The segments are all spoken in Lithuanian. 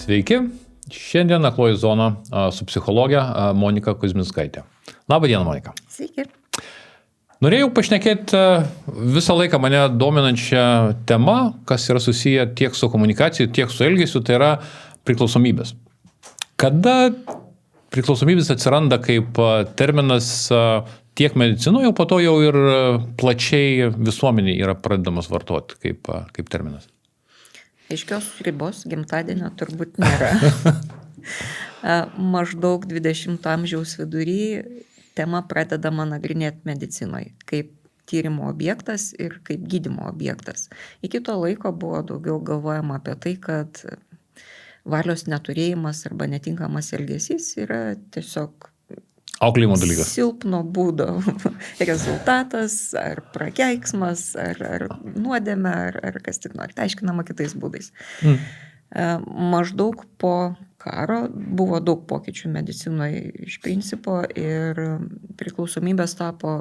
Sveiki, šiandien Akloji zona su psichologė Monika Kuzminskaitė. Labą dieną, Monika. Sveiki. Norėjau pašnekėti visą laiką mane dominančią temą, kas yra susiję tiek su komunikacija, tiek su elgesiu, tai yra priklausomybės. Kada priklausomybės atsiranda kaip terminas tiek medicinoje, po to jau ir plačiai visuomeniai yra pradedamas vartoti kaip terminas? Aiškios ribos gimtadienio turbūt nėra. Maždaug 20 amžiaus vidury tema pradedama nagrinėti medicinoje kaip tyrimo objektas ir kaip gydymo objektas. Iki to laiko buvo daugiau galvojama apie tai, kad valios neturėjimas arba netinkamas elgesys yra tiesiog auklėjimo dalykas. Silpno būdo rezultatas, ar prakeiksmas, ar nuodėmė, ar kas tik nori. Tai aiškinama kitais būdais. Maždaug po karo buvo daug pokyčių medicinoje iš principo ir priklausomybės tapo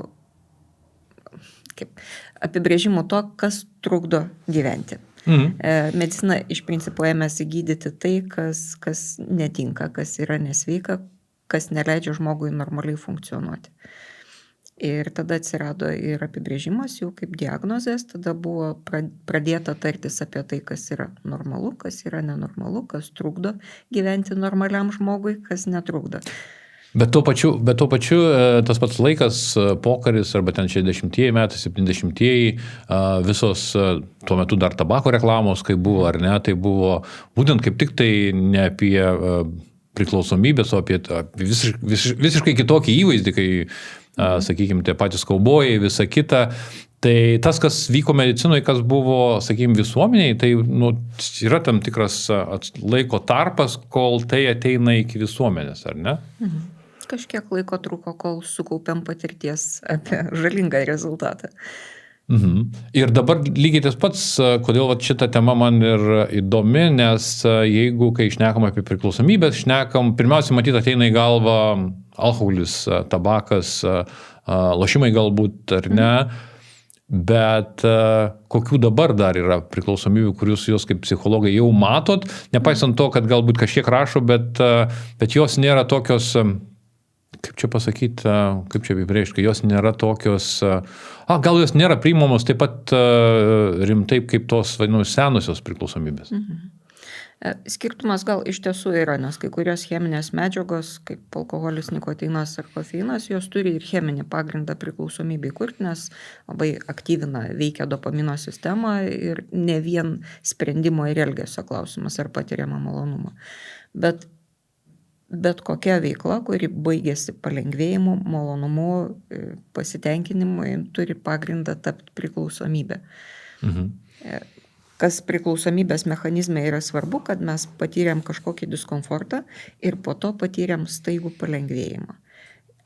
kaip apibrėžimu to, kas trukdo gyventi. Medicina iš principo ėmėsi gydyti tai, kas netinka, kas yra nesveika, kas neleidžia žmogui normaliai funkcionuoti. Ir tada atsirado ir apibrėžimas jau kaip diagnozės, tada buvo pradėta tartis apie tai, kas yra normalu, kas yra nenormalu, kas trukdo gyventi normaliam žmogui, kas netrukdo. Bet tuo pačiu tas pats laikas, pokaris, arba ten 60-ieji metai, 70-ieji, visos tuo metu dar tabako reklamos, kai buvo ar ne, tai buvo būtent kaip tik tai ne apie priklausomybės, o apie visiškai kitokį įvaizdį, kai, sakykime, tie patys kaubojai, visa kita. Tai tas, kas vyko medicinoje, kas buvo, sakykime, visuomeniai, tai yra tam tikras laiko tarpas, kol tai ateina iki visuomenės, ar ne? Kažkiek laiko truko, kol sukaupėm patirties apie žalingą rezultatą. Ir dabar lygiai tas pats, kodėl šita tema man ir įdomi, nes jeigu, kai šnekam apie priklausomybės, pirmiausia, matyt, ateina į galvą alkoholis, tabakas, lošimai galbūt, ar ne, bet kokių dabar dar yra priklausomybių, kurius jūs kaip psichologai jau matot, nepaisant to, kad galbūt kažkiek rašo, bet jos nėra tokios, kaip čia pasakyti, kaip čia apibrėžti, jos nėra tokios, gal jos nėra priimamos taip pat rimtai kaip tos senusios priklausomybės. Skirtumas gal iš tiesų yra, nes kai kurios cheminės medžiagos, kaip alkoholis, nikotinas ar kofeinas, jos turi ir cheminį pagrindą priklausomybei kurti, nes labai aktyvina, veikia dopamino sistemą ir ne vien sprendimo ir elgesio klausimas ar patiriama malonumą. Bet kokia veikla, kuri baigėsi palengvėjimu, malonumu, pasitenkinimu, turi pagrindą tapti priklausomybę. Kas priklausomybės mechanizme yra svarbu, kad mes patyrėm kažkokį diskomfortą ir po to patyrėm staigų palengvėjimą.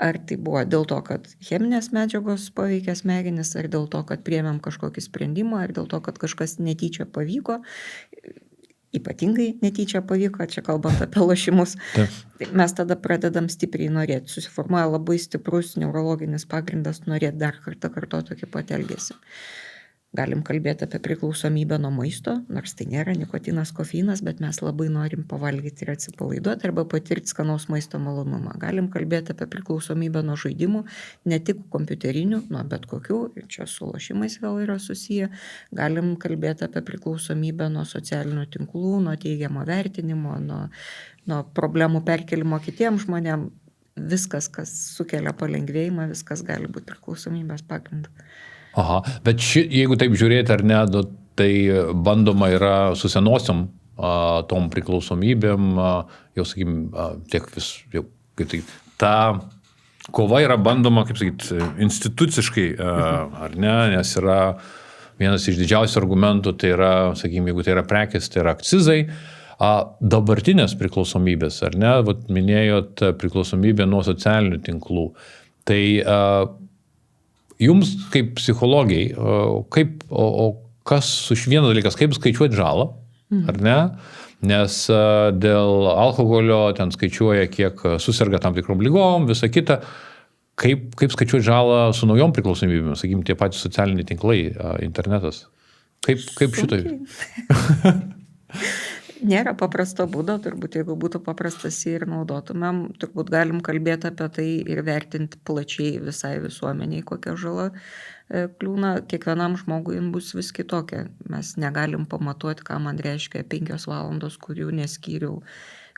Ar tai buvo dėl to, kad cheminės medžiagos paveikė smegenis, ar dėl to, kad priėmėm kažkokį sprendimą, ar dėl to, kad kažkas netyčia pavyko, ypatingai netyčia pavyko, čia kalbant apie lošimus, mes tada pradedam stipriai norėti. Susiformuoja labai stiprus neurologinis pagrindas norėti dar kartą kartoti tokį pat elgesį. Galim kalbėti apie priklausomybę nuo maisto, nors tai nėra nikotinas, kofeinas, bet mes labai norim pavalgyti ir atsipalaiduoti arba patirti skanaus maisto malonumą. Galim kalbėti apie priklausomybę nuo žaidimų, ne tik kompiuterinių, nuo bet kokių, ir čia su lošimais vėl yra susiję. Galim kalbėti apie priklausomybę nuo socialinių tinklų, nuo teigiamo vertinimo, nuo problemų perkelimo kitiems žmonėms. Viskas, kas sukelia palengvėjimą, viskas gali būti priklausomybės pagrindu. Aha, bet jeigu taip žiūrėti ar ne, tai bandoma yra su senosiom tom priklausomybėm, jau sakykim, tiek tai ta kova yra bandoma, kaip sakyti, instituciškai, ar ne, nes yra vienas iš didžiausių argumentų, tai yra, sakykim, jeigu tai yra prekės, tai yra akcizai. Dabartinės priklausomybės, ar ne, minėjot priklausomybę nuo socialinių tinklų, tai jums kaip psichologiai, kas vienas dalykas, kaip skaičiuoti žalą, ar ne? Nes dėl alkoholio ten skaičiuoja, kiek susirga tam tikrom lygom, visa kita. Kaip skaičiuoti žalą su naujom priklausomybėmis, sakykim, tie patys socialiniai tinklai, internetas? Kaip šitai? Nėra paprasto būdo, turbūt jeigu būtų paprastas jį ir naudotumėm, turbūt galim kalbėti apie tai ir vertinti plačiai visai visuomeniai, kokia žala kliūna. Kiekvienam žmogui jin bus vis kitokia. Mes negalim pamatuoti, ką man reiškia 5 valandos, kurių neskyriau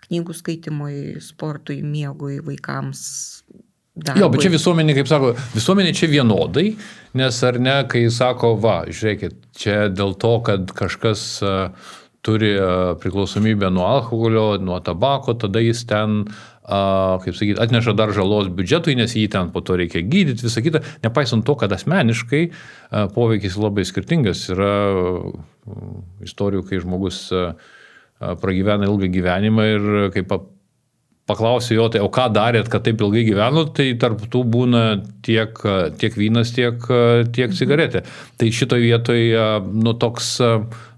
knygų skaitimui, sportui, miegui, vaikams. Darbui. Jo, bet čia visuomenė, kaip sako, visuomenė čia vienodai, nes ar ne, kai sako, va, žiūrėkit, čia dėl to, kad kažkas turi priklausomybę nuo alkoholio, nuo tabako, tada jis ten, kaip sakyti, atneša dar žalos biudžetui, nes jį ten po to reikia gydyti, visą kitą, nepaisant to, kad asmeniškai poveikis labai skirtingas. Yra istorijų, kai žmogus pragyvena ilgą gyvenimą ir kaip paklausiu jo, tai o ką darėt, kad taip ilgai gyvenot, tai tarp tų būna tiek vynas, tiek cigaretė. Tai šitoje vietoje toks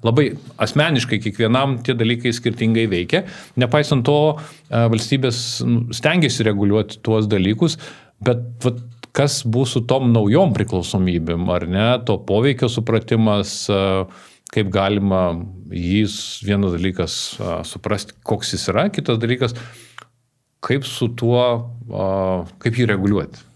labai asmeniškai kiekvienam tie dalykai skirtingai veikia. Nepaisant to, valstybės stengiasi reguliuoti tuos dalykus, bet kas bus su tom naujom priklausomybėm, ar ne, to poveikio supratimas, kaip galima vienas dalykas suprasti, koks jis yra, kitas dalykas, kaip su tuo, kaip jį reguliuoti?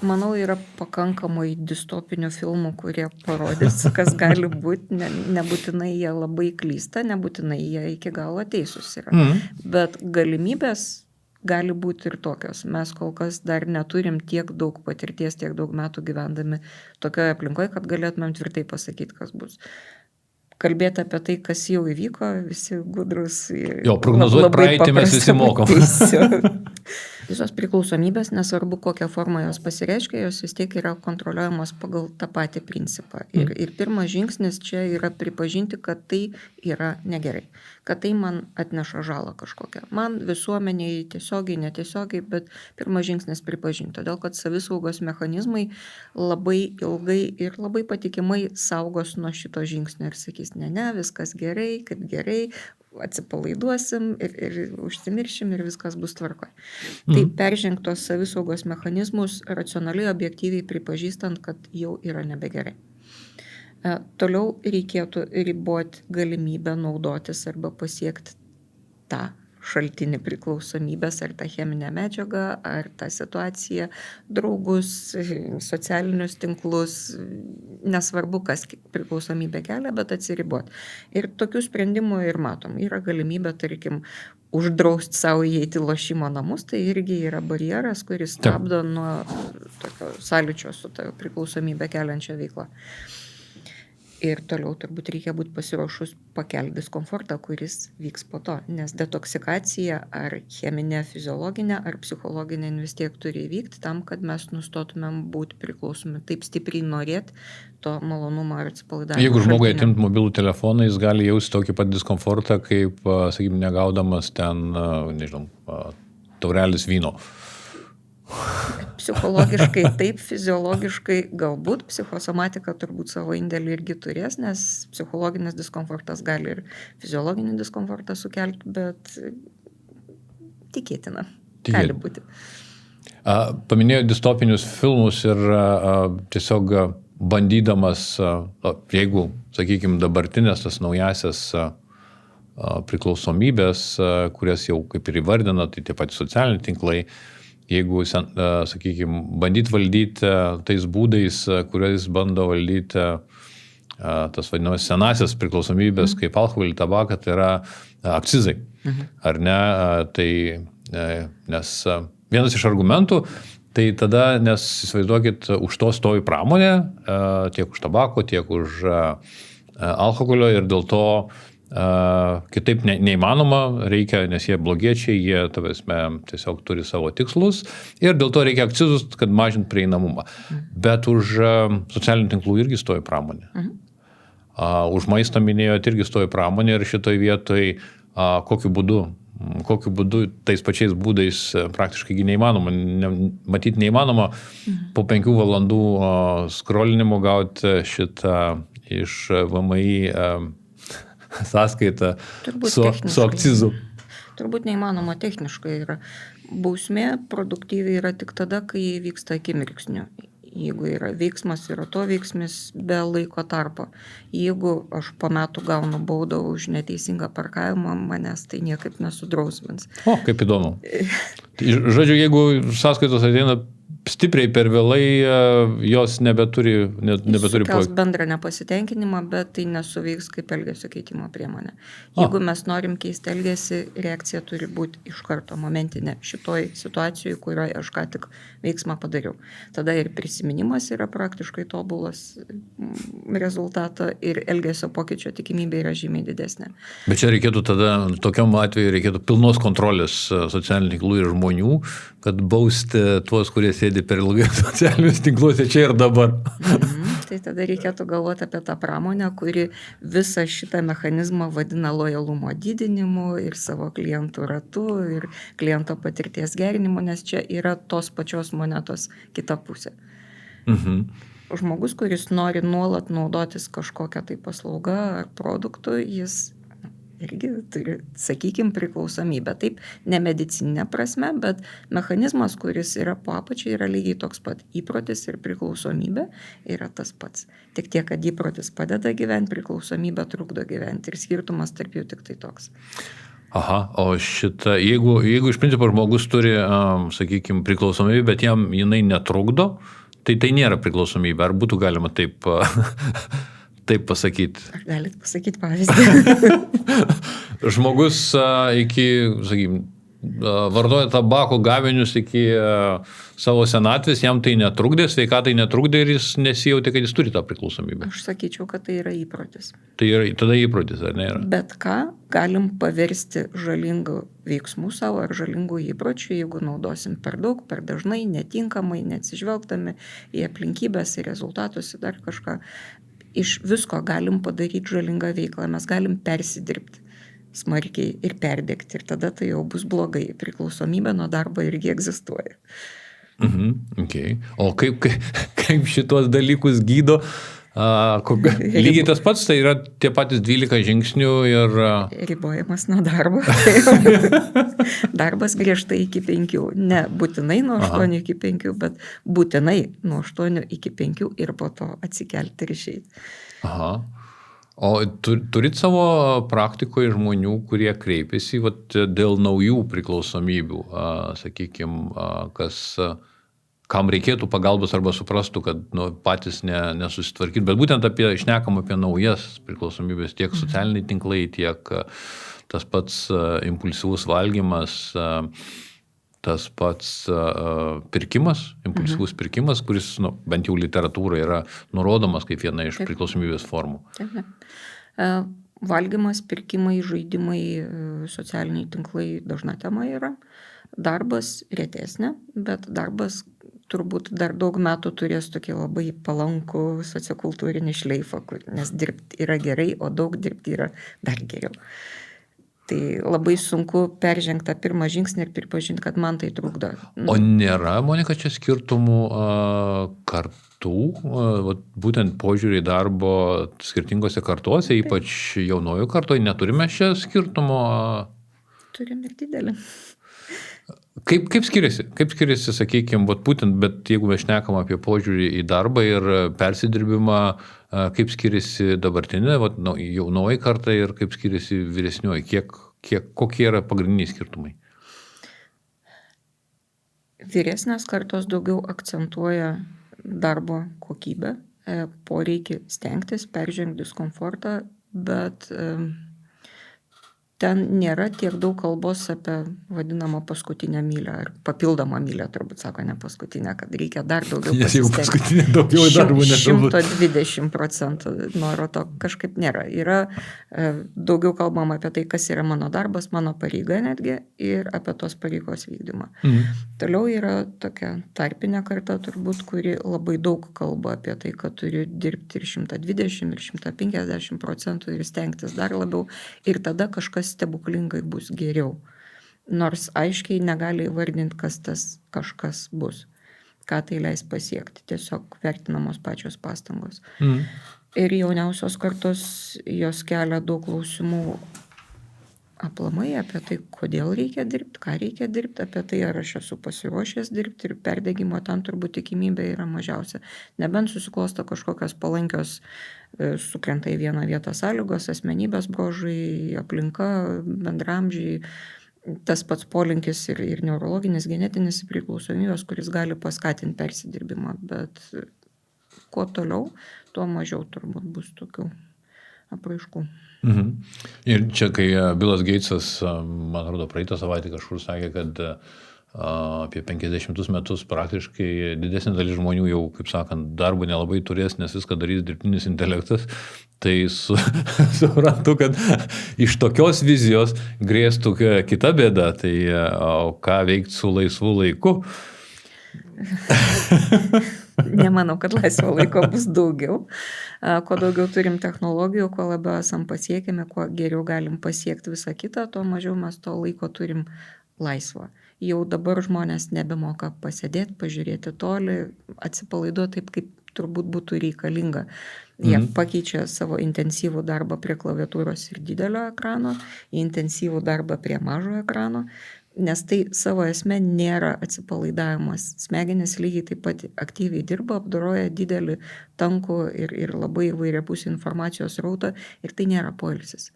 Manau, yra pakankamai distopinių filmų, kurie parodys, kas gali būti. Nebūtinai jie labai klysta, nebūtinai jie iki galo teisūs yra. Bet galimybės gali būti ir tokios. Mes kol kas dar neturim tiek daug patirties, tiek daug metų gyvendami tokioje aplinkoje, kad galėtumėm tvirtai pasakyti, kas bus. Kalbėti apie tai, kas jau įvyko, visi gudrus. Jo, prognozuoti praeitį mes visi mokam. Visos priklausomybės, nesvarbu kokią formą jos pasireiškia, jos vis tiek yra kontroliuojamos pagal tą patį principą. Ir pirmas žingsnis čia yra pripažinti, kad tai yra negerai, kad tai man atneša žalą kažkokią. Man visuomeniai tiesiogiai, netiesiogiai, bet pirmas žingsnis pripažinti. Todėl, kad savisaugos mechanizmai labai ilgai ir labai patikimai saugos nuo šito žingsnio ir sakys, ne, viskas gerai, kaip gerai, atsipalaiduosim ir užsimiršim ir viskas bus tvarkoje. Tai peržengtos savisaugos mechanizmus racionaliai, objektyviai pripažįstant, kad jau yra nebegerai. Toliau reikėtų riboti galimybę naudotis arba pasiekti tą šaltinį priklausomybės, ar tą cheminę medžiagą, ar tą situaciją, draugus, socialinius tinklus, nesvarbu, kas priklausomybę kelia, bet atsiriboti. Ir tokių sprendimų ir matom. Yra galimybė, tarkim, uždrausti savo įeiti lošimo namus, tai irgi yra barjeras, kuris stabdo nuo tokio sąlyčio su tą priklausomybę keliančią veiklą. Ir toliau turbūt reikia būti pasiruošus pakelti diskomfortą, kuris vyks po to, nes detoksikacija ar cheminė, fiziologinė ar psichologinė vis tiek turi įvykti tam, kad mes nustotumėm būti priklausomi, taip stipriai norėti to malonumo ar atsipalaidavimo. Jeigu žmogui atimt mobilų telefoną, jis gali jausti tokį pat diskomfortą, kaip, sakykime, negaudamas ten, nežinau, taurelis vyno. Psichologiškai taip, fiziologiškai galbūt, psichosomatika turbūt savo indėlį irgi turės, nes psichologinis diskomfortas gali ir fiziologinį diskomfortą sukelti, bet tikėtina. Gali būti. Paminėjau distopinius filmus ir tiesiog bandydamas, jeigu, sakykime, dabartinės tas naujasias priklausomybės, kurias jau kaip ir įvardina, tai tie patys socialiniai tinklai, jeigu, sakykime, bandyti valdyti tais būdais, kuriais bando valdyti tas vadinamas senasias priklausomybės, kaip alkoholį, tabaką, tai yra akcizai. Ar ne? Tai, nes vienas iš argumentų, tai tada, nes įsivaizduokit, už to stovi pramonė, tiek už tabako, tiek už alkoholio ir dėl to kitaip neįmanoma, reikia, nes jie blogiečiai, jie tiesiog turi savo tikslus ir dėl to reikia akcizus, kad mažinti prieinamumą. Bet už socialinių tinklų irgi stoja pramonė. Už maistą minėjot irgi stoja pramonė ir šitoj vietoj kokiu būdu tais pačiais būdais praktiškai neįmanoma, matyti neįmanoma po 5 valandų skrolinimo gauti šitą iš VMI sąskaitą su akcizu. Turbūt neįmanoma techniškai yra. Bausmė produktyviai yra tik tada, kai vyksta akimirksniu. Jeigu yra veiksmas, yra to veiksmis be laiko tarpo. Jeigu aš po metų gaunu baudą už neteisingą parkavimą, manęs tai niekaip nesudrausmins. O, kaip įdomu. Tai, žodžiu, jeigu sąskaitos ateina stipriai per vėlai, jos nebeturi Sukels bendrą nepasitenkinimą, bet tai nesuveiks kaip elgesio keitimo priemonė. Jeigu mes norim keisti elgesį, reakcija turi būti iš karto momentinė šitoj situacijoje, kurioje aš ką tik veiksmą padariau. Tada ir prisiminimas yra praktiškai tobulas rezultatą ir elgesio pokyčio tikimybė yra žymiai didesnė. Bet čia reikėtų tada, tokiam atveju reikėtų pilnos kontrolės socialinių tinklų ir žmonių, kad bausti tuos, kurie sėdi per ilgai socialinius tinkluose čia ir dabar. Tai tada reikėtų galvoti apie tą pramonę, kuri visą šitą mechanizmą vadina lojalumo didinimu ir savo klientų ratu ir kliento patirties gerinimu, nes čia yra tos pačios monetos kita pusė. Žmogus, kuris nori nuolat naudotis kažkokią tai paslaugą ar produktų, jis irgi turi, sakykime, priklausomybę. Taip, ne medicininė prasme, bet mechanizmas, kuris yra po apačiai, yra lygiai toks pat. Įprotis ir priklausomybė yra tas pats. Tik tiek, kad įprotis padeda gyventi, priklausomybė trukdo gyventi ir skirtumas tarp jų tik tai toks. Aha, o šitą, jeigu iš principo žmogus turi, sakykime, priklausomybę, bet jam jinai netrukdo, tai nėra priklausomybė. Ar būtų galima taip pasakyti? Ar galit pasakyti pavyzdį? Žmogus iki, sakykime, vartoja tabako gaminius iki savo senatvės, jam tai netrukdė, sveikatai netrukdė ir jis nesijautė, kad jis turi tą priklausomybę. Aš sakyčiau, kad tai yra įprotis. Tai yra, tada įprotis, ar ne yra? Bet ką galim paversti žalingų veiksmų savo ar žalingų įpročių, jeigu naudosim per daug, per dažnai, netinkamai, neatsižvelgdami į aplinkybės, į rezultatus, į dar kažką. Iš visko galim padaryti žalingą veiklą, mes galim persidirbti smarkiai ir perdegti ir tada tai jau bus blogai. Priklausomybė nuo darbo irgi egzistuoja. Okay. O kaip šitos dalykus gydo? Lygiai tas pats, tai yra tie patys 12 žingsnių ir... Ribojimas nuo darbo. Darbas griežtai iki 5. Ne būtinai nuo 8 iki 5, bet būtinai nuo 8 iki 5 ir po to atsikelti ir išeiti. Aha. O turit savo praktikoje žmonių, kurie kreipiasi dėl naujų priklausomybių, sakykime, kam reikėtų pagalbos arba suprastų, kad patys nesusitvarkyti, bet būtent šnekam apie naujas priklausomybės, tiek socialiniai tinklai, tiek tas pats impulsyvus valgymas, tas pats pirkimas, impulsyvus pirkimas, kuris bent jau literatūroje yra nurodomas kaip viena iš priklausomybės formų. Valgymas, pirkimai, žaidimai, socialiniai tinklai dažna tema yra. Darbas retesnė, bet darbas turbūt dar daug metų turės tokį labai palankų sociokultūrinį šleifą, nes dirbti yra gerai, o daug dirbti yra dar geriau. Tai labai sunku peržengti tą pirmą žingsnį ir pripažinti, kad man tai trukdo. O nėra, Monika, čia skirtumų kartų, būtent požiūrį į darbo skirtingose kartuose, ypač jaunojų kartoje, neturime čia skirtumo? Turim ir didelį. Kaip skiriasi? Kaip skiriasi, sakykime, būtent, bet jeigu mes šnekam apie požiūrį į darbą ir persidirbimą, kaip skiriasi dabartinė, jaunoji karta ir kaip skiriasi vyresnioji, kokie yra pagrindiniai skirtumai? Vyresnės kartos daugiau akcentuoja darbo kokybę, poreikį stengtis, peržengti diskomfortą, bet ten nėra tiek daug kalbos apie vadinamą paskutinę mylę ar papildomą mylę, turbūt sako, ne paskutinę, kad reikia dar daugiau pasistengti. Nes jau paskutinė daugiau darbų nekalbu. 120% noro to kažkaip nėra. Yra daugiau kalbama apie tai, kas yra mano darbas, mano pareiga netgi ir apie tos pareigos vykdymą. Toliau yra tokia tarpinė karta turbūt, kuri labai daug kalba apie tai, kad turi dirbti ir 120, ir 150% ir stengtis dar labiau ir tada kažkas stebuklingai bus geriau. Nors aiškiai negali įvardinti, kas tas kažkas bus. Ką tai leis pasiekti. Tiesiog vertinamos pačios pastangos. Ir jauniausios kartos jos kelia daug klausimų aplamai apie tai, kodėl reikia dirbti, ką reikia dirbti, apie tai, ar aš esu pasiruošęs dirbti ir perdegimo ten turbūt tikimybė yra mažiausia. Nebent susiklosto kažkokios palankios, sukrenta į vieną vietą sąlygos, asmenybės bruožai, aplinka, bendramžiai, tas pats polinkis ir neurologinis, genetinis priklausomybės, kuris gali paskatinti persidirbimą, bet kuo toliau, tuo mažiau turbūt bus tokių apraiškų. Ir čia, kai Bilas Geitsas, man atrodo, praeitą savaitę kažkur sakė, kad apie 50 metus praktiškai didesnė dalis žmonių jau, kaip sakant, darbo nelabai turės, nes viską darys dirbtinis intelektas, tai suprantu, kad iš tokios vizijos grėstų kita bėda, tai ką veikti su laisvu laiku? Nemanau, kad laisvo laiko bus daugiau. Kuo daugiau turim technologijų, kuo labiau esam pasiekiami, kuo geriau galim pasiekti visą kitą, tuo mažiau mes to laiko turim laisvo. Jau dabar žmonės nebemoka pasėdėti, pažiūrėti toli, atsipalaiduoti taip, kaip turbūt būtų reikalinga. Jie pakeičia savo intensyvų darbą prie klaviatūros ir didelio ekrano, į intensyvų darbą prie mažo ekrano. Nes tai savo esme nėra atsipalaidavimas. Smegenys lygiai taip pat aktyviai dirba, apdoroja didelį, tankų ir labai įvairiapusį informacijos rautą ir tai nėra poilsis.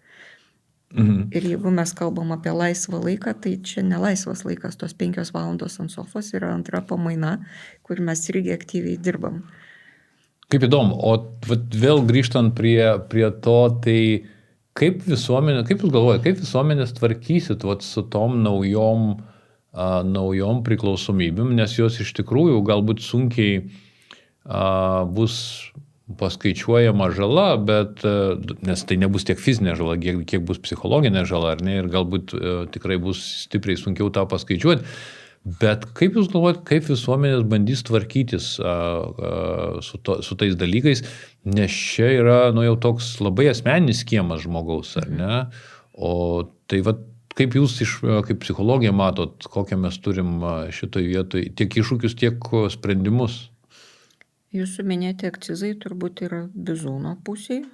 Ir jeigu mes kalbam apie laisvą laiką, tai čia nelaisvas laikas, tos 5 valandos ant sofos yra antra pamaina, kur mes irgi aktyviai dirbam. Kaip įdomu, o vėl grįžtant prie to, tai kaip visuomenė, kaip jūs galvojate, kaip visuomenės tvarkysit su tom naujom priklausomybėm, nes jos iš tikrųjų galbūt sunkiai bus paskaičiuojama žala, bet, nes tai nebus tiek fizinė žala, kiek bus psichologinė žala, ar ne, ir galbūt tikrai bus stipriai sunkiau tą paskaičiuoti. Bet kaip jūs galvojat, kaip visuomenės bandys tvarkytis su tais dalykais, nes čia yra jau toks labai asmeninis kiemas žmogaus, ar ne? O tai kaip jūs kaip psichologija matot, kokią mes turim šitoj vietoj, tiek iššūkius, tiek sprendimus? Jūsų minėti akcizai turbūt yra bizūno pusiai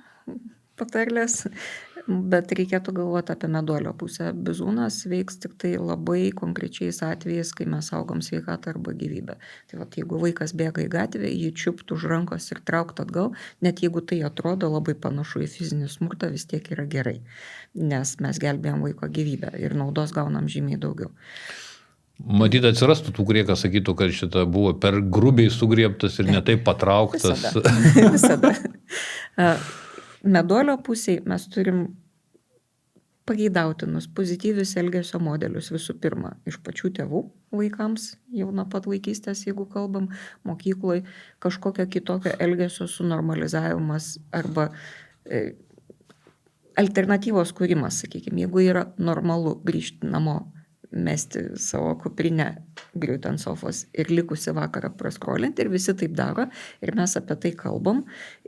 patarlės, bet reikėtų galvoti apie meduolio pusę. Bizūnas veiks tik tai labai konkrečiais atvejais, kai mes saugom sveikatą arba gyvybę. Tai jeigu vaikas bėga į gatvę, jį čiupt už rankos ir traukt atgal, net jeigu tai atrodo labai panašu į fizinį smurtą, vis tiek yra gerai, nes mes gelbėjom vaiko gyvybę ir naudos gaunam žymiai daugiau. Matyt, atsirastų tų, kurie sakytų, kad šitą buvo per grubiai sugriebtas ir ne taip patrauktas. Visada. Meduolio pusiai mes turim pageidautinus, pozityvius elgesio modelius visų pirma iš pačių tėvų vaikams, jau nuo pat vaikystės, jeigu kalbam, mokykloje kažkokio kitokio elgesio sunormalizavimas arba alternatyvos kūrimas, sakykime, jeigu yra normalu grįžti namo, mesti savo kuprinę, griūti ant sofos ir likusi vakarą praskrolinti ir visi taip daro ir mes apie tai kalbam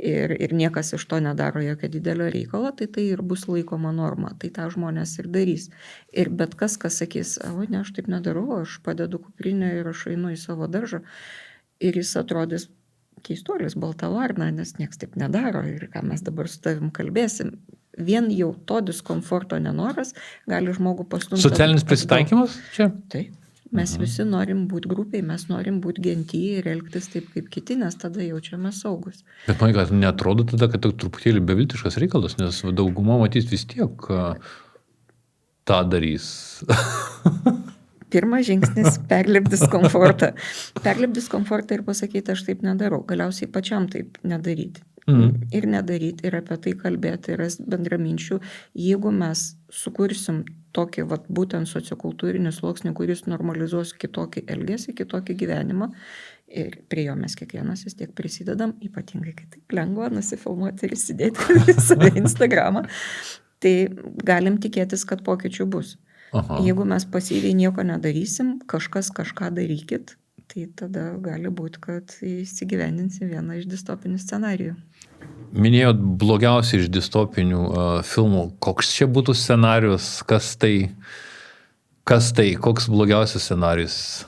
ir niekas iš to nedaro jokio didelio reikalo, tai ir bus laikoma norma, tai tą žmonės ir darys. Ir bet kas sakys, ne, aš taip nedarau, aš padedu kuprinę ir aš einu į savo daržą ir jis atrodys keistuolis, balta varna, nes nieks taip nedaro ir ką mes dabar su tavim kalbėsim. Vien jau to diskomforto nenoras gali žmogų pastumti. Socialinis prisitaikymas čia? Taip. Mes visi norim būti grupiai, mes norim būti gentyje ir elgtis taip kaip kiti, nes tada jaučiame saugus. Bet man kad neatrodo tada, kad truputėlį beviltiškas reikalas, nes dauguma matys vis tiek tą darys. Pirmas žingsnis - perlipti diskomfortą. Perlipti diskomfortą ir pasakyti, aš taip nedarau. Galiausiai pačiam taip nedaryti. Ir nedaryti, ir apie tai kalbėti, ir bendraminčių. Jeigu mes sukursim tokį būtent sociokultūrinį sluoksnį, kuris normalizuos kitokį elgesį, kitokį gyvenimą, ir prie jo mes kiekvienas vis tiek prisidedam, ypatingai, kai taip lengva nusifilmuoti ir įsidėti į savo Instagramą, tai galim tikėtis, kad pokyčių bus. Aha. Jeigu mes pasyviai nieko nedarysim, kažkas kažką darykit, tai tada gali būti, kad įsigyvendinsi vieną iš distopinių scenarijų. Minėjot blogiausiai iš distopinių filmų. Koks čia būtų scenarijus? Kas tai? Koks blogiausias scenarijus?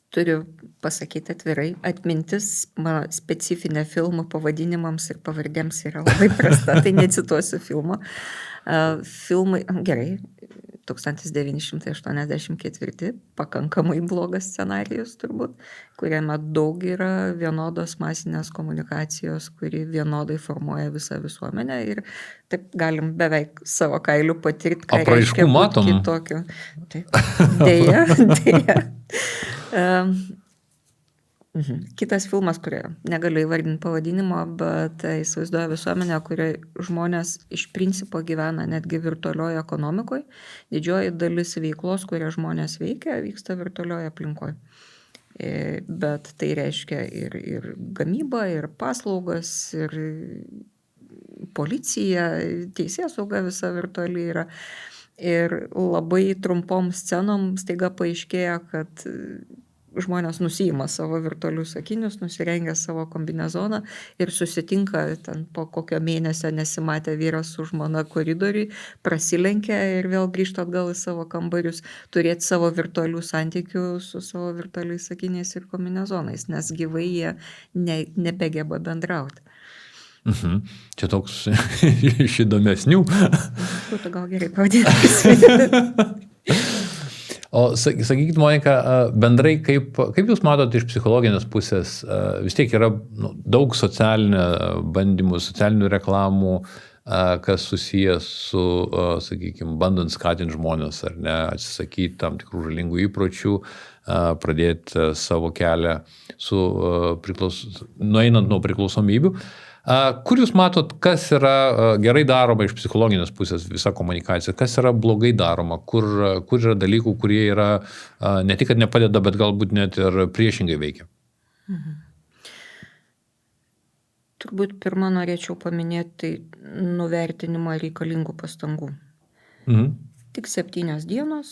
Turiu pasakyti atvirai, atmintis mano specifinė filmų pavadinimams ir pavardėms yra labai prasta, tai necituosiu filmo. Filmai, gerai, 1984, pakankamai blogas scenarijus turbūt, kuriame daug yra vienodos masinės komunikacijos, kuri vienodai formuoja visą visuomenę ir taip galim beveik savo kailių patirti, ką reiškia būti kitokiu. Taip, dėja. Kitas filmas, kurio negaliu įvardinti pavadinimo, bet įsivaizduoja visuomenę, kurioje žmonės iš principo gyvena netgi virtualioje ekonomikoje. Didžioji dalis veiklos, kurią žmonės veikia, vyksta virtualioje aplinkoje. Bet tai reiškia ir gamyba, ir paslaugas, ir policija, teisėsauga visa virtuali yra. Ir labai trumpom scenom staiga paaiškėja, kad žmonės nusiima savo virtualius akinius, nusirengia savo kombinezoną ir susitinka ten po kokio mėnesio nesimatę vyras su žmona koridoriui, prasilenkia ir vėl grįžta atgal į savo kambarius, turėti savo virtualių santykių su savo virtualiais akiniais ir kombinezonais, nes gyvai jie nebegeba bendrauti. Čia toks iš įdomesnių. Būtų gal gerai pavadinti. O sakykit, Monika, bendrai, kaip jūs matote iš psichologinės pusės, vis tiek yra daug socialinių bandymų, socialinių reklamų, kas susijęs su, sakykime, bandant skatinti žmonės, ar ne, atsisakyti tam tikrų žalingų įpročių, pradėti savo kelią nueinant nuo priklausomybių. Kur jūs matot, kas yra gerai daroma iš psichologinės pusės visa komunikacija, kas yra blogai daroma, kur yra dalykų, kurie yra ne tik, kad nepadeda, bet galbūt net ir priešingai veikia? Turbūt pirmą norėčiau paminėti nuvertinimą reikalingų pastangų. Tik 7 dienos,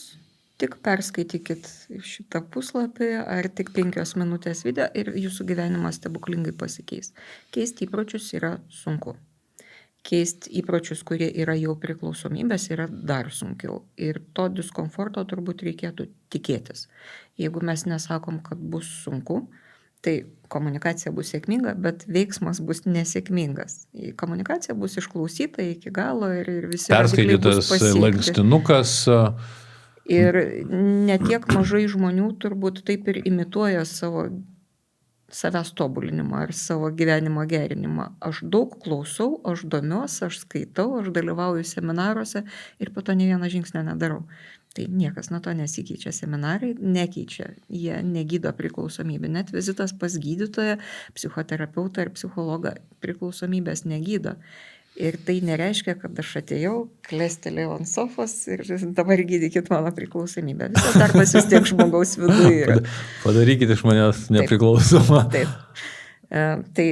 tik perskaitykit šitą puslapį ar tik 5 minutės video ir jūsų gyvenimas stebuklingai pasikeis. Keisti įpročius yra sunku. Keisti įpročius, kurie yra jau priklausomybės, yra dar sunkiau. Ir to diskomforto turbūt reikėtų tikėtis. Jeigu mes nesakom, kad bus sunku, tai komunikacija bus sėkminga, bet veiksmas bus nesėkmingas. Komunikacija bus išklausyta iki galo ir visi rodikliai bus pasiekti. Perskaitytas lankstinukas. Ir netiek mažai žmonių turbūt taip ir imituoja savęs tobulinimą ar savo gyvenimo gerinimą. Aš daug klausau, aš domiuosi, aš skaitau, aš dalyvauju seminaruose ir po to ne vieną žingsnį nedarau. Tai niekas nuo to nesikeičia. Seminarai nekeičia, jie negydo priklausomybę. Net vizitas pas gydytoją, psichoterapeutą ir psichologą priklausomybės negydo. Ir tai nereiškia, kad aš atėjau, klestelėjau ant sofos ir dabar gydykit mano priklausomybę. Visas darbas vis tiek žmogaus viduje yra. Padarykit iš manęs nepriklausomą. Taip. Tai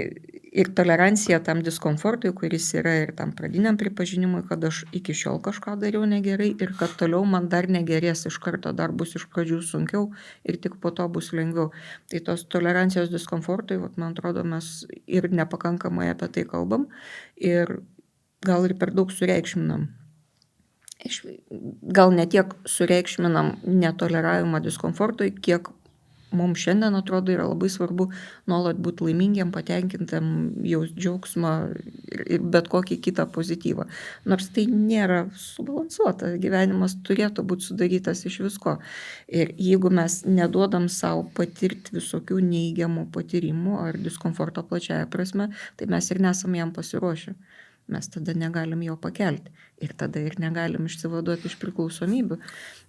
ir tolerancija tam diskomfortui, kuris yra ir tam pradiniam pripažinimui, kad aš iki šiol kažką dariau negerai ir kad toliau man dar negerės iš karto, dar bus iš pradžių sunkiau ir tik po to bus lengviau. Tai tos tolerancijos diskomfortui, man atrodo, mes ir nepakankamai apie tai kalbam ir gal ir per daug sureikšminam. Gal ne tiek sureikšminam netoleravimą diskomfortui, kiek mums šiandien atrodo yra labai svarbu nuolat būti laimingiam, patenkintam, jaust džiaugsmą ir bet kokį kitą pozityvą. Nors tai nėra subalansuota, gyvenimas turėtų būti sudarytas iš visko. Ir jeigu mes neduodam savo patirti visokių neįgiamų patyrimų ar diskomforto plačiaja prasme, tai mes ir nesam jam pasiruošę. Mes tada negalim jo pakelti ir tada ir negalim išsivaduoti iš priklausomybių,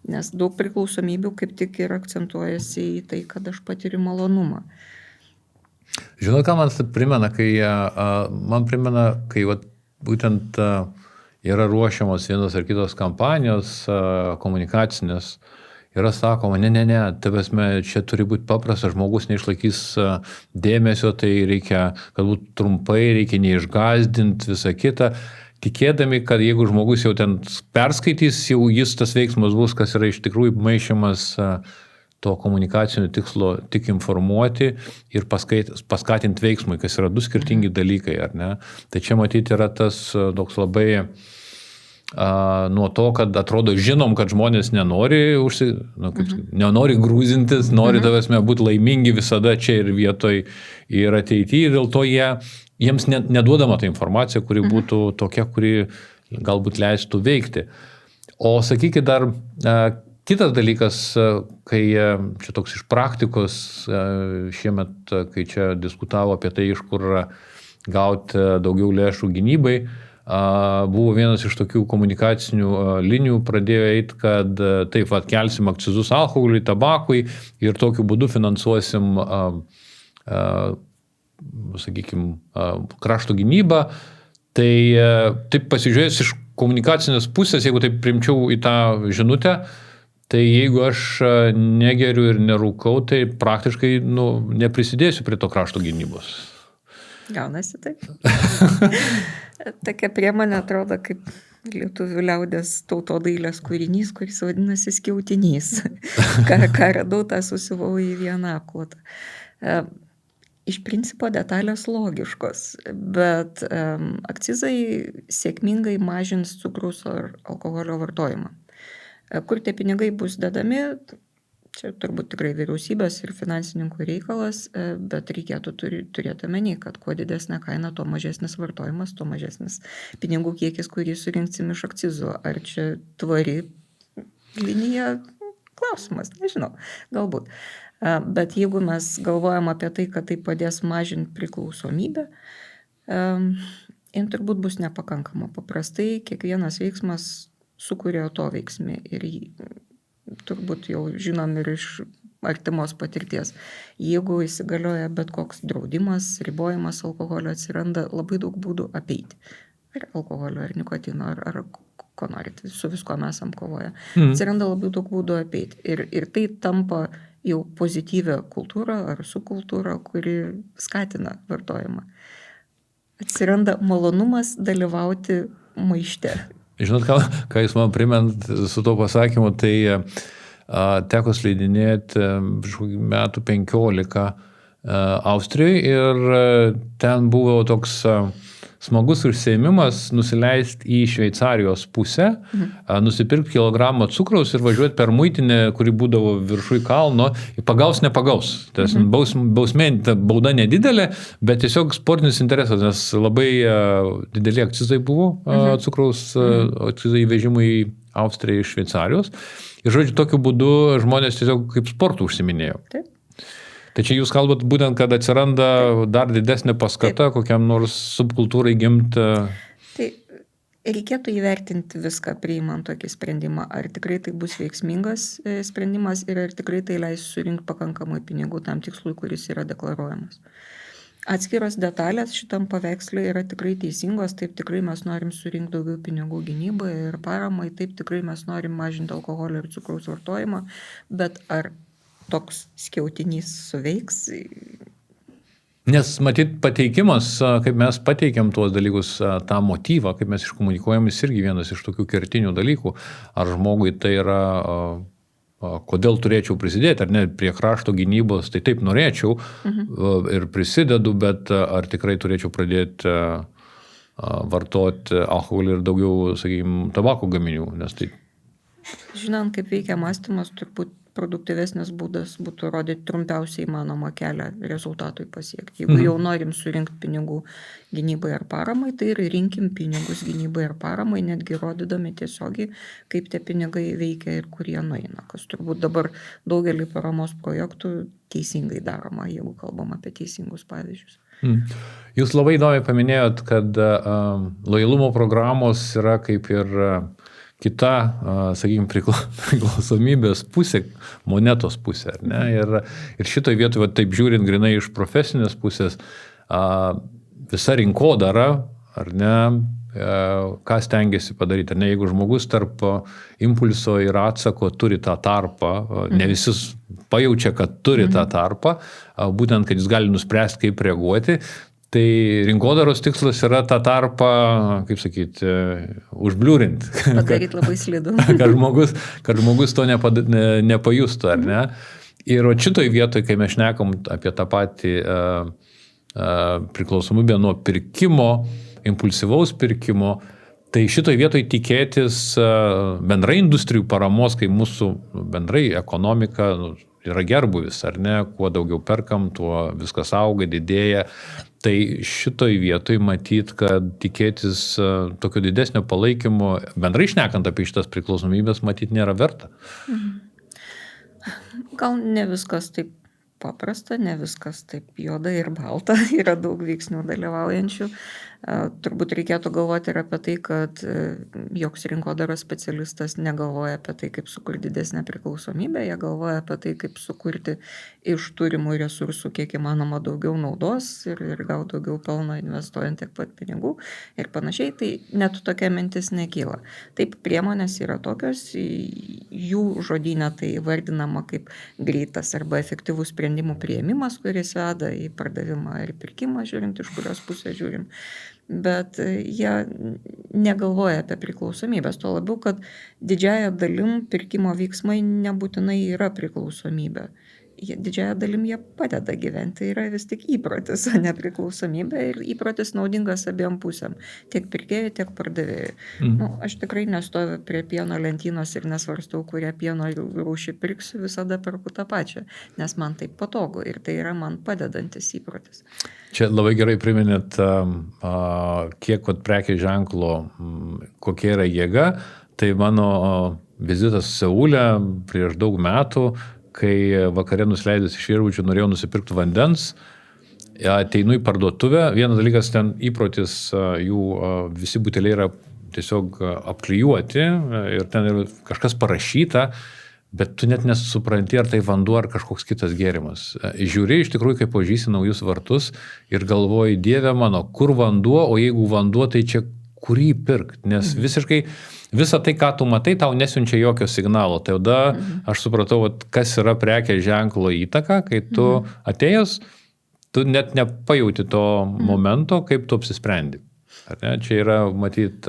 nes daug priklausomybių kaip tik ir akcentuojasi į tai, kad aš patiriu malonumą. Žinau, ką man primena, kai būtent yra ruošiamos vienos ar kitos kampanijos komunikacinės, yra sakoma, ne, čia turi būti paprastas, žmogus neišlaikys dėmesio, tai reikia, kad būtų trumpai, reikia neišgazdinti visą kitą, tikėdami, kad jeigu žmogus jau ten perskaitys, jau jis tas veiksmas bus, kas yra iš tikrųjų maišymas to komunikacinio tikslo tik informuoti ir paskatinti veiksmui, kas yra du skirtingi dalykai, ar ne? Tai čia matyti yra tas toks labai nuo to, kad atrodo žinom, kad žmonės nenori, nenori grūzintis, nori tavęsme būti laimingi visada čia ir vietoj ir ateityje, dėl to jiems neduodama ta informacija, kuri būtų tokia, kuri galbūt leistų veikti. O sakykit dar, kitas dalykas, kai čia toks iš praktikos šiemet, kai čia diskutavo apie tai, iš kur gauti daugiau lėšų gynybai, buvo vienas iš tokių komunikacinių linijų, pradėjo eiti, kad taip, kelsim akcizus alkoholiui, tabakui ir tokiu būdu finansuosim, sakykime, krašto gynybą. Tai taip pasižiūrėjus iš komunikacinės pusės, jeigu taip primčiau į tą žinutę, tai jeigu aš negeriu ir nerūkau, tai praktiškai neprisidėsiu prie to krašto gynybos. Gaunasi taip. Tokia priemonė atrodo kaip lietuvių liaudės tautodailės kūrinys, kuris vadinasi skiautinys. Ką radau, tą susivau į vieną aklotą. Iš principo detalės logiškos, bet akcizai sėkmingai mažins cukraus ar alkoholio vartojimą. Kur tie pinigai bus dedami, čia turbūt tikrai vyriausybės ir finansininkų reikalas, bet reikėtų turėti omeny, kad kuo didesnė kaina, tuo mažesnis vartojimas, tuo mažesnis pinigų kiekis, kurį surinksim iš akcizų. Ar čia tvari linija? Klausimas, nežinau, galbūt. Bet jeigu mes galvojam apie tai, kad tai padės mažinti priklausomybę, turbūt bus nepakankama. Paprastai kiekvienas veiksmas sukuria atoveiksmį ir turbūt jau žinom ir iš artimos patirties. Jeigu įsigalioja bet koks draudimas, ribojimas alkoholio, atsiranda labai daug būdų apeiti. Ar alkoholio, ar nikotino, ar ko norit, su visko mes kovoja. Atsiranda labai daug būdų apeiti. Ir tai tampa jau pozityvę kultūrą ar subkultūrą, kuri skatina vartojimą. Atsiranda malonumas dalyvauti maište. Žinot, ką jūs man primint su to pasakymu, tai teko sleidinėti metų 15 Austrijoje ir ten buvo toks smagus užsiėmimas nusileisti į Šveicarijos pusę, nusipirkti kilogramą cukraus ir važiuoti per muitinę, kuri būdavo viršui kalno, pagaus, nepagaus. Bausmė, bauda nedidelė, bet tiesiog sportinis interesas, nes labai dideli akcizai buvo cukraus akcizai įvežimui į Austriją iš Šveicarijos. Ir žodžiu, tokiu būdu žmonės tiesiog kaip sportų užsiminėjo. Taip. Tai čia jūs kalbat būtent, kad atsiranda dar didesnė paskata kokiam nors subkultūrai gimti. Tai reikėtų įvertinti viską priimant tokį sprendimą, ar tikrai tai bus veiksmingas sprendimas ir ar tikrai tai leis surinkti pakankamai pinigų tam tikslui, kuris yra deklaruojamas. Atskiros detalės šitam paveiksle yra tikrai teisingos, taip tikrai mes norim surinkti daugiau pinigų gynybai ir paramai, taip tikrai mes norim mažinti alkoholio ir cukraus vartojimą, bet ar toks skiautinys suveiks? Nes matyt pateikimas, kaip mes pateikiam tuos dalykus, tą motyvą, kaip mes iškomunikuojam, jis irgi vienas iš tokių kertinių dalykų. Ar žmogui tai yra, kodėl turėčiau prisidėti, ar ne, prie krašto gynybos, tai taip norėčiau ir prisidedu, bet ar tikrai turėčiau pradėti vartoti alkoholį ir daugiau, sakykime, tabako gaminių, nes tai... Žinant, kaip veikia mąstymas, turbūt produktyvesnis būdas būtų rodyti trumpiausiai įmanomą kelią rezultatui pasiekti. Jeigu jau norim surinkti pinigų gynybai ar paramai, tai ir rinkim pinigus gynybai ar paramai, netgi rodydami tiesiogiai, kaip tie pinigai veikia ir kur jie nueina, kas turbūt dabar daugelį paramos projektų teisingai daroma, jeigu kalbam apie teisingus pavyzdžius. Jūs labai įdomiai paminėjot, kad lojalumo programos yra kaip ir kita, sakykime, priklausomybės pusė, monetos pusė, ar ne? Ir šitoj vietoje, taip žiūrint grinai iš profesinės pusės, visa rinkodara, ar ne, ką stengiasi padaryti, ar ne? Jeigu žmogus tarp impulso ir atsako turi tą tarpą, ne visi pajaučia, kad turi tą tarpą, būtent, kad jis gali nuspręsti, kaip reaguoti, tai rinkodaros tikslas yra tą tarpą, kaip sakyti, užbliūrinti. Padaryti labai slidų. kad žmogus to nepajustų, ar ne? Ir šitoj vietoj, kai mes šnekam apie tą patį priklausomybę nuo pirkimo, impulsyvaus pirkimo, Tai šitoj vietoj tikėtis bendrai industrijų paramos, kai mūsų bendrai ekonomika yra gerbuvis, ar ne, kuo daugiau perkam, tuo viskas auga, didėja. Tai šitoj vietoj matyt, kad tikėtis tokio didesnio palaikymo, bendrai šnekant apie šitas priklausomybės, matyt nėra verta. Gal ne viskas taip paprasta, ne viskas taip juoda ir balta, yra daug veiksnių dalyvaujančių. Turbūt reikėtų galvoti ir apie tai, kad joks rinkodaros specialistas negalvoja apie tai, kaip sukurti didesnę priklausomybę, jie galvoja apie tai, kaip sukurti iš turimų resursų kiek įmanoma daugiau naudos ir gauti daugiau pelno investuojant tiek pat pinigų ir panašiai, tai net tokia mintis nekyla. Taip, priemonės yra tokios, jų žodyne tai vardinama kaip greitas arba efektyvus sprendimų priėmimas, kuris veda į pardavimą ir pirkimą, žiūrint iš kurios pusės žiūrim. Bet jie negalvoja apie priklausomybės, tuo labiau, kad didžiąją dalim pirkimo veiksmai nebūtinai yra priklausomybė. Didžiąją dalim jie padeda gyventi, yra vis tik įprotis, o ne priklausomybė, ir įprotis naudingas abiem pusėm, tiek pirkėjui, tiek pardavėjui. Aš tikrai nestoviu prie pieno lentynos ir nesvarstau, kurią pieno rūšį pirksiu, visada perku tą pačią, nes man taip patogu ir tai yra man padedantis įprotis. Čia labai gerai priminėt, kiek prekės ženklo, kokia yra jėga. Tai mano vizitas Seule prieš daug metų, kai vakare nusileidęs iš viešbučio norėjau nusipirkti vandens, ateinu į parduotuvę. Vienas dalykas, ten įprotis, jų visi buteliai yra tiesiog apklijuoti ir ten yra kažkas parašyta, bet tu net nesupranti, ar tai vanduo, ar kažkoks kitas gėrimas. Žiūri iš tikrųjų, kaip pažįsti naujus vartus ir galvoji, Dieve mano, kur vanduo, o jeigu vanduo, tai čia kurį pirkt, nes visiškai visą tai, ką tu matai, tau nesiunčia jokio signalo. Tai tada aš supratau, kas yra prekės ženklo įtaka, kai tu atėjęs, tu net nepajauti to momento, kaip tu apsisprendi. Ar ne? Čia yra, matyt,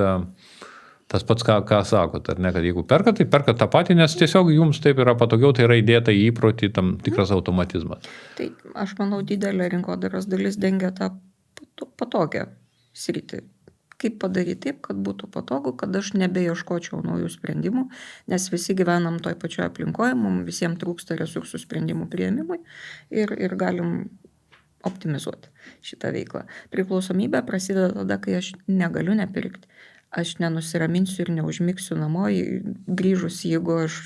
tas pats, ką sakot, ar ne, kad jeigu perka, tai perka tą patį, nes tiesiog jums taip yra patogiau, tai yra įdėta į įprotį tam tikras automatizmas. Tai aš manau, didelė rinkodaros dalis dengia tą patogią sritį. Kaip padaryti taip, kad būtų patogu, kad aš nebeieškočiau naujų sprendimų, nes visi gyvenam toj pačioje aplinkoje, mums visiems trūksta resursų sprendimų priėmimui ir galim optimizuoti šitą veiklą. Priklausomybė prasideda tada, kai aš negaliu nepirkti. Aš nenusiraminsiu ir neužmigsiu namo, grįžus, jeigu aš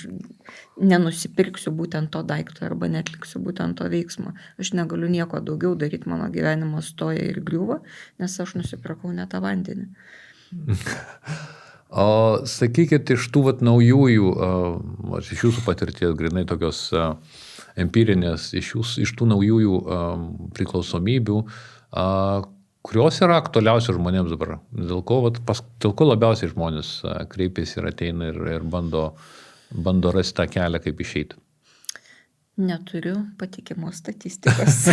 nenusipirksiu būtent to daikto arba netliksiu būtent to veiksmo. Aš negaliu nieko daugiau daryti, mano gyvenimas stoja ir griūva, nes aš nusipirkau ne tą vandenį. O sakykit, iš tų naujųjų, iš jūsų patirties, grinai tokios empirinės, iš tų naujųjų priklausomybių, kurios yra aktualiausios žmonėms dabar? Dėl ko labiausiai žmonės kreipiasi ir ateina ir bando rasti tą kelią, kaip išeiti? Neturiu patikimos statistikos.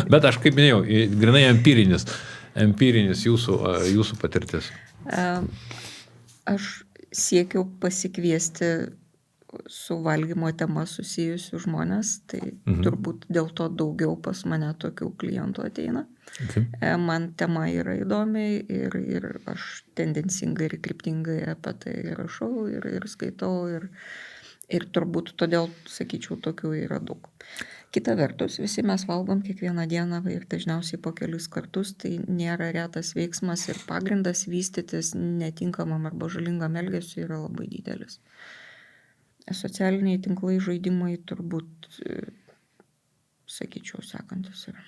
Bet aš kaip minėjau, grinai empirinis jūsų patirtis. Aš siekiau pasikviesti su valgymo tema susijusių žmonės, tai turbūt dėl to daugiau pas mane tokių klientų ateina. Okay. Man tema yra įdomi ir aš tendencingai ir kryptingai apie tai rašau ir skaitau ir turbūt todėl, sakyčiau, tokių yra daug. Kita vertus, visi mes valgom kiekvieną dieną ir dažniausiai po kelis kartus, tai nėra retas veiksmas ir pagrindas vystytis netinkamam arba žalingam elgesiui yra labai didelis. Socialiniai tinklai, žaidimai turbūt, sakyčiau, sekantis yra.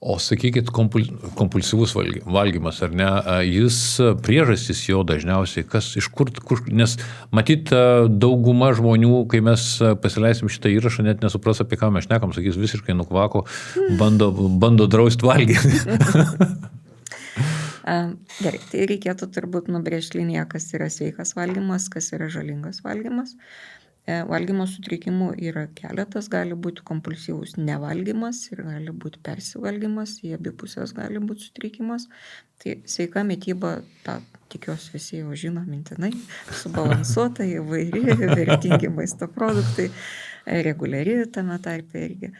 O sakykit, kompulsyvus valgymas, ar ne, jis priežastis jo dažniausiai, iš kur, nes matyt, dauguma žmonių, kai mes pasileisim šitą įrašą, net nesupras, apie ką mes šnekam, sakys, visiškai nukvako, bando drausti valgyti. Gerai, tai reikėtų turbūt nubrėžti liniją, kas yra sveikas valgymas, kas yra žalingas valgymas. Valgymo sutrikimų yra keletas, gali būti kompulsyvus nevalgymas ir gali būti persivalgymas, į abi pusės gali būti sutrikimas. Tai sveika mityba, tą tikiuosi visi jau žino mintinai, subalansuota, įvairi, vertingi maisto produktai, reguliari tame tarpe irgi.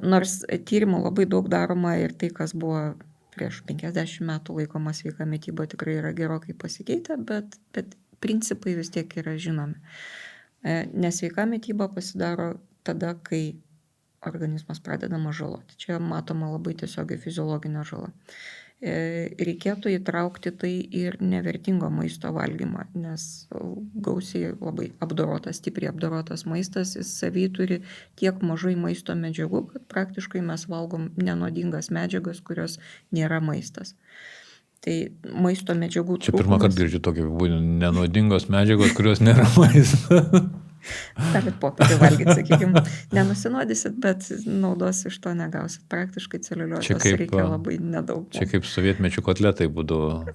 Nors tyrimų labai daug daroma ir tai, kas buvo prieš 50 metų laikoma sveika mityba tikrai yra gerokai pasikeitę, bet principai vis tiek yra žinomi. Nesveika mityba pasidaro tada, kai organizmas pradeda žaloti. Čia matoma labai tiesiogiai fiziologinė žala. Reikėtų įtraukti tai ir nevertingo maisto valgymą, nes gausiai labai stipriai apdorotas maistas, jis savy turi tiek mažai maisto medžiagų, kad praktiškai mes valgom nenuodingas medžiagas, kurios nėra maistas. Tai maisto medžiagų trūkumas... Čia pirmą kartą girdžiu tokį apibūdinimą, nenuodingos medžiagos, kurios nėra maistas. Galit popierį valgyti, sakykime, nenusinuodysit, bet naudos iš to negausit. Praktiškai celiuliozės reikia labai nedaug. Čia kaip sovietmečių kotletai būdavo.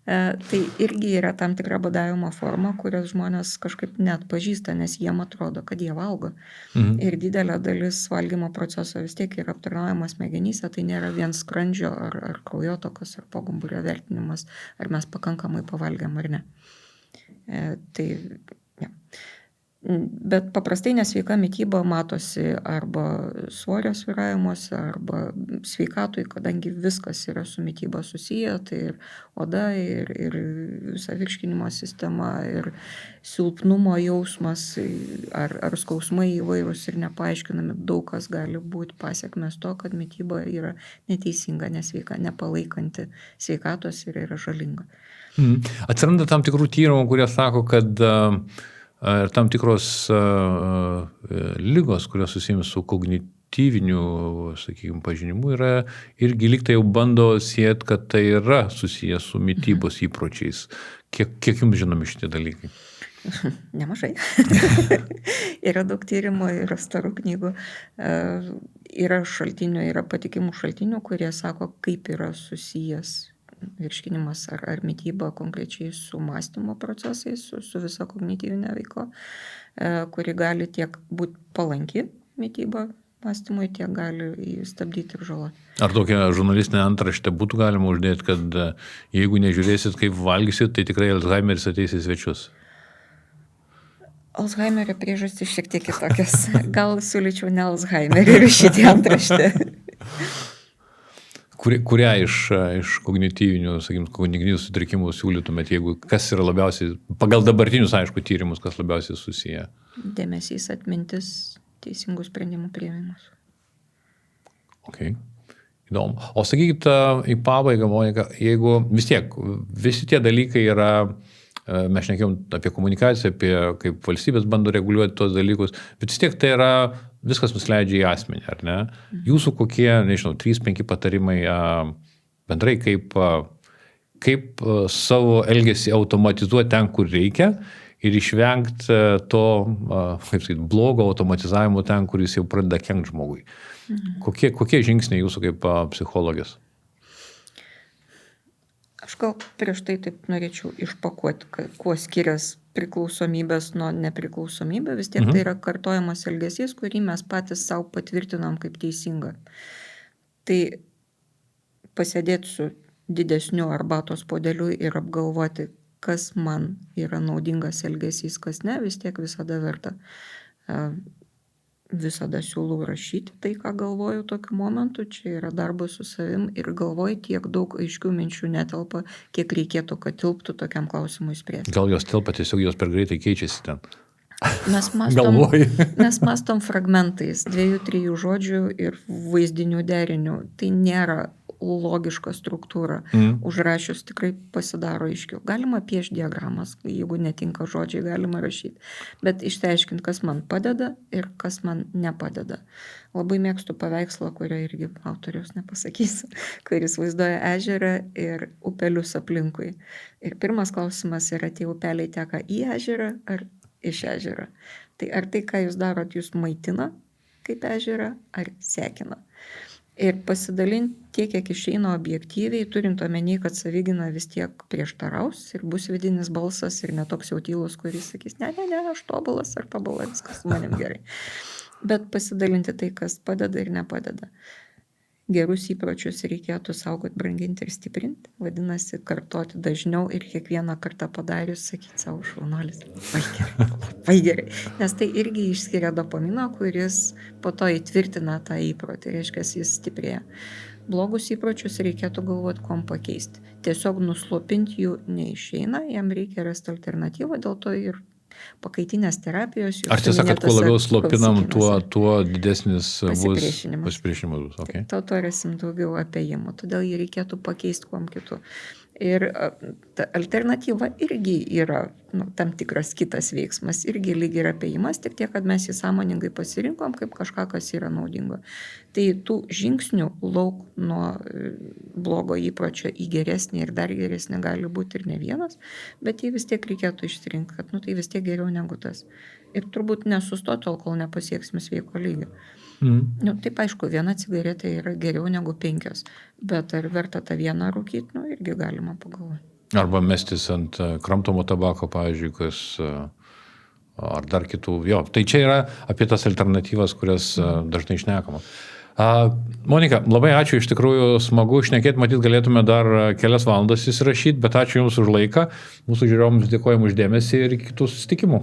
Tai irgi yra tam tikra badavimo forma, kurios žmonės kažkaip net pažįsta, nes jiem atrodo, kad jie valgo. Ir didelė dalis valgymo proceso vis tiek yra aptarnaujamas smegenyse, tai nėra vien skrandžio ar kraujotokos ar pogumburio vertinimas, ar mes pakankamai pavalgėm ar ne. Tai, ja. Bet paprastai nesveika mityba matosi arba svorio svyravimuose, arba sveikatui, kadangi viskas yra su mityba susiję, tai ir oda, ir visa virškinimo sistema, ir silpnumo jausmas, ar skausmai įvairūs ir nepaaiškinami, daug kas gali būti pasiekmes to, kad mityba yra neteisinga, nesveika, nepalaikanti sveikatos ir yra žalinga. Atsiranda tam tikrų tyrimų, kurie sako, kad tam tikros ligos, kurios susijęs su kognityviniu, sakykime, pažinimu, yra irgi lygtai jau bando sieti, kad tai yra susijęs su mitybos įpročiais. Kiek jums žinomi šitie dalykai? Nemažai. Yra daug tyrimų, yra starų knygų, yra šaltinių, yra patikimų šaltinių, kurie sako, kaip yra susijęs virškinimas ar mityba konkrečiai su mąstymo procesais, su visa kognityvinė veikla, kuri gali tiek būti palanki mityba mąstymui, tiek gali stabdyti ir žaloti. Ar tokią žurnalistinę antraštę būtų galima uždėti, kad jeigu nežiūrėsit, kaip valgysit, tai tikrai Alzheimeris ateis į svečius? Alzheimerio priežastys šiek tiek kitokios. Gal siūlyčiau ne Alzheimerį rašyti antraštę. Kurią iš kognityvinių, sakykime, kognityvinių sutrikimų siūlytumėt, jeigu kas yra labiausiai, pagal dabartinius, aišku, tyrimus, kas labiausiai susiję? Dėmesys, atmintis, teisingų sprendimų priėmimas. Okay. Įdomu. O sakykit, į pabaigą, Monika, jeigu vis tiek, visi tie dalykai yra, mes šnekėjom apie komunikaciją, apie kaip valstybės bando reguliuoti tos dalykus, bet vis tiek tai yra viskas nusileidžia į asmenį, ar ne? Jūsų kokie, nežinau, 3-5 patarimai bendrai, kaip savo elgesį automatizuoti ten, kur reikia ir išvengti to, kaip sakyti, blogo automatizavimo ten, kuris jau pradeda kenkti žmogui. Kokie žingsniai jūsų kaip psichologės? Aš gal prieš tai taip norėčiau išpakuoti, kuo skiriasi priklausomybės nuo nepriklausomybė, vis tiek tai yra kartojamas elgesys, kurį mes patys savo patvirtinam kaip teisingą. Tai pasėdėti su didesniu arbatos puodeliu ir apgalvoti, kas man yra naudingas elgesys, kas ne, vis tiek visada verta. Visada siūlau rašyti tai, ką galvoju tokiu momentu, čia yra darbas su savim ir galvoju, tiek daug aiškių minčių netelpa, kiek reikėtų, kad tilptų tokiam klausimui spręsti. Gal jos telpa, tiesiog jos per greitai keičiasi ten? Mes mąstom fragmentais, 2-3 žodžių ir vaizdinių derinių. Tai nėra logiška struktūra. Užrašius tikrai pasidaro aiškiau. Galima piešti diagramas, jeigu netinka žodžiai, galima rašyti. Bet išsiaiškinti, kas man padeda ir kas man nepadeda. Labai mėgstu paveikslą, kurio irgi autoriaus nepasakysiu, kuris vaizduoja ežerą ir upelius aplinkui. Ir pirmas klausimas yra, tie upeliai teka į ežerą ar iš ežerą. Tai ar tai, ką jūs darot, jūs maitina kaip ežerą ar sekina? Ir pasidalinti tiek, kiek išeina objektyviai, turint omeny, kad savigyna vis tiek prieštaraus ir bus vidinis balsas ir netoks jau tylus, kuris sakys, ne, aš tobulas ar tobula, viskas su manim gerai. Bet pasidalinti tai, kas padeda ir nepadeda. Gerus įpročius reikėtų saugoti, branginti ir stiprinti. Vadinasi, kartoti dažniau ir kiekvieną kartą padarius sakyti savo šaunuolis. Labai gerai. Nes tai irgi išskiria dopaminą, kuris po to įtvirtina tą įprotį, reiškia, jis stiprėja. blogus įpročius reikėtų galvoti, kom pakeisti. Tiesiog nuslopinti jų neišeina, jam reikia rasti alternatyvą, dėl to ir pakaitinės terapijos. Ar tiesa, kad kuo labiau slopinam, tuo didesnis pasipriešinimas bus? Okay. To rasim daugiau apėjimų, todėl jį reikėtų pakeisti kuom kitu. Ir ta alternatyva irgi yra tam tikras kitas veiksmas, irgi lygiai yra apėjimas, tik tiek, kad mes jį sąmoningai pasirinkom kaip kažką, kas yra naudingo. Tai tų žingsnių lauk nuo blogo įpročio į geresnį ir dar geresnį gali būti ir ne vienas, bet jį vis tiek reikėtų išsirinkti, kad tai vis tiek geriau negu tas. Ir turbūt nesustoti, kol nepasieksime sveiko lygio. Taip aišku, viena cigaretė yra geriau negu 5, bet ar verta tą vieną rūkyti, irgi galima pagalvoti. Arba mestis ant kramtomo tabako, pavyzdžiui, ar dar kitų. Jo, tai čia yra apie tas alternatyvas, kurias dažnai šnekama. Monika, labai ačiū, iš tikrųjų smagu šnekėti, matyt, galėtume dar kelias valandas įsirašyti, bet ačiū Jums už laiką. Mūsų žiūrovams dėkojame už dėmesį ir iki kitų susitikimų.